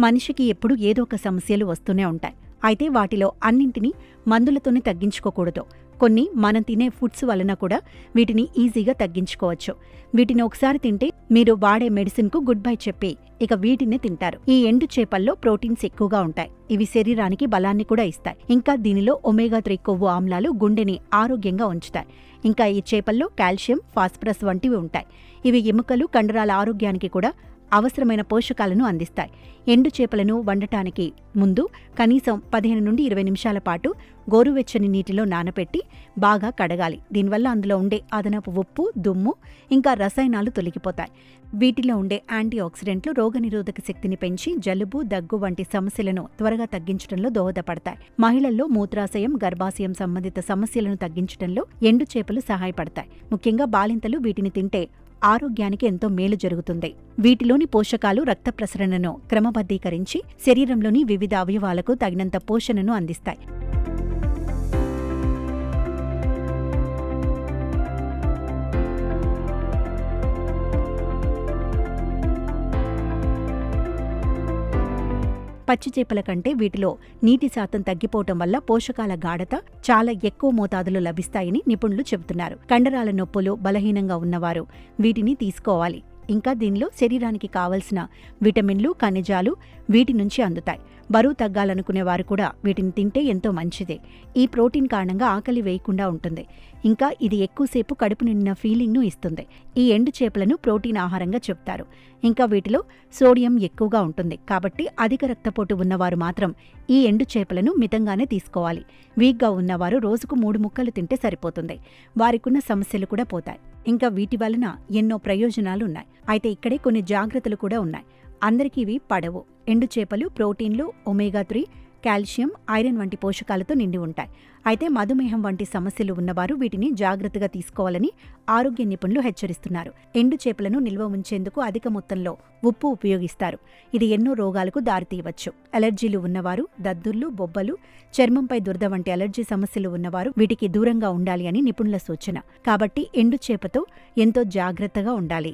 మనిషికి ఎప్పుడూ ఏదో ఒక సమస్యలు వస్తూనే ఉంటాయి. అయితే వాటిలో అన్నింటినీ మందులతోనే తగ్గించుకోకూడదు. కొన్ని మనం తినే ఫుడ్స్ వలన కూడా వీటిని ఈజీగా తగ్గించుకోవచ్చు. వీటిని ఒకసారి తింటే మీరు వాడే మెడిసిన్కు గుడ్ బై చెప్పి ఇక వీటినే తింటారు. ఈ ఎండు చేపల్లో ప్రోటీన్స్ ఎక్కువగా ఉంటాయి. ఇవి శరీరానికి బలాన్ని కూడా ఇస్తాయి. ఇంకా దీనిలో ఒమేగా 3 కొవ్వు ఆమ్లాలు గుండెని ఆరోగ్యంగా ఉంచుతాయి. ఇంకా ఈ చేపల్లో కాల్షియం, ఫాస్ఫరస్ వంటివి ఉంటాయి. ఇవి ఎముకలు, కండరాల ఆరోగ్యానికి కూడా అవసరమైన పోషకాలను అందిస్తాయి. ఎండు చేపలను వండటానికి ముందు కనీసం 15 నుండి 20 నిమిషాల పాటు గోరువెచ్చని నీటిలో నానబెట్టి బాగా కడగాలి. దీనివల్ల అందులో ఉండే అదనపు ఉప్పు, దుమ్ము, ఇంకా రసాయనాలు తొలగిపోతాయి. వీటిలో ఉండే యాంటీఆక్సిడెంట్లు రోగనిరోధక శక్తిని పెంచి జలుబు, దగ్గు వంటి సమస్యలను త్వరగా తగ్గించడంలో దోహదపడతాయి. మహిళల్లో మూత్రాశయం, గర్భాశయం సంబంధిత సమస్యలను తగ్గించడంలో ఎండు చేపలు సహాయపడతాయి. ముఖ్యంగా బాలింతలు వీటిని తింటే ఆరోగ్యానికి ఎంతో మేలు జరుగుతుంది. వీటిలోని పోషకాలు రక్త ప్రసరణను క్రమబద్ధీకరించి శరీరంలోని వివిధ అవయవాలకు తగినంత పోషణను అందిస్తాయి. పచ్చి చేపల కంటే వీటిలో నీటి శాతం తగ్గిపోవటం వల్ల పోషకాల గాఢత చాలా ఎక్కువ మోతాదులో లభిస్తాయని నిపుణులు చెబుతున్నారు. కండరాల నొప్పులు, బలహీనంగా ఉన్నవారు వీటిని తీసుకోవాలి. ఇంకా దీనిలో శరీరానికి కావలసిన విటమిన్లు, ఖనిజాలు వీటి నుంచి అందుతాయి. బరువు తగ్గాలనుకునే వారు కూడా వీటిని తింటే ఎంతో మంచిదే. ఈ ప్రోటీన్ కారణంగా ఆకలి వేయకుండా ఉంటుంది. ఇంకా ఇది ఎక్కువసేపు కడుపు నిండిన ఫీలింగ్ను ఇస్తుంది. ఈ ఎండు చేపలను ప్రోటీన్ ఆహారంగా చెప్తారు. ఇంకా వీటిలో సోడియం ఎక్కువగా ఉంటుంది. కాబట్టి అధిక రక్తపోటు ఉన్నవారు మాత్రం ఈ ఎండు చేపలను మితంగానే తీసుకోవాలి. వీక్గా ఉన్నవారు రోజుకు 3 ముక్కలు తింటే సరిపోతుంది. వారికున్న సమస్యలు కూడా పోతాయి. ఇంకా వీటి వలన ఎన్నో ప్రయోజనాలు ఉన్నాయి. అయితే ఇక్కడే కొన్ని జాగ్రత్తలు కూడా ఉన్నాయి. అందరికీ ఇవి పడవు. ఎండు చేపలు ప్రోటీన్లు, ఒమేగా 3, కాల్షియం, ఐరన్ వంటి పోషకాలతో నిండి ఉంటాయి. అయితే మధుమేహం వంటి సమస్యలు ఉన్నవారు వీటిని జాగ్రత్తగా తీసుకోవాలని ఆరోగ్య నిపుణులు హెచ్చరిస్తున్నారు. ఎండు చేపలను నిల్వ ఉంచేందుకు అధిక మొత్తంలో ఉప్పు ఉపయోగిస్తారు. ఇది ఎన్నో రోగాలకు దారితీయవచ్చు. అలర్జీలు ఉన్నవారు, దద్దుర్లు, బొబ్బలు, చర్మంపై దురద వంటి అలర్జీ సమస్యలు ఉన్నవారు వీటికి దూరంగా ఉండాలి అని నిపుణుల సూచన. కాబట్టి ఎండు చేపతో ఎంతో జాగ్రత్తగా ఉండాలి.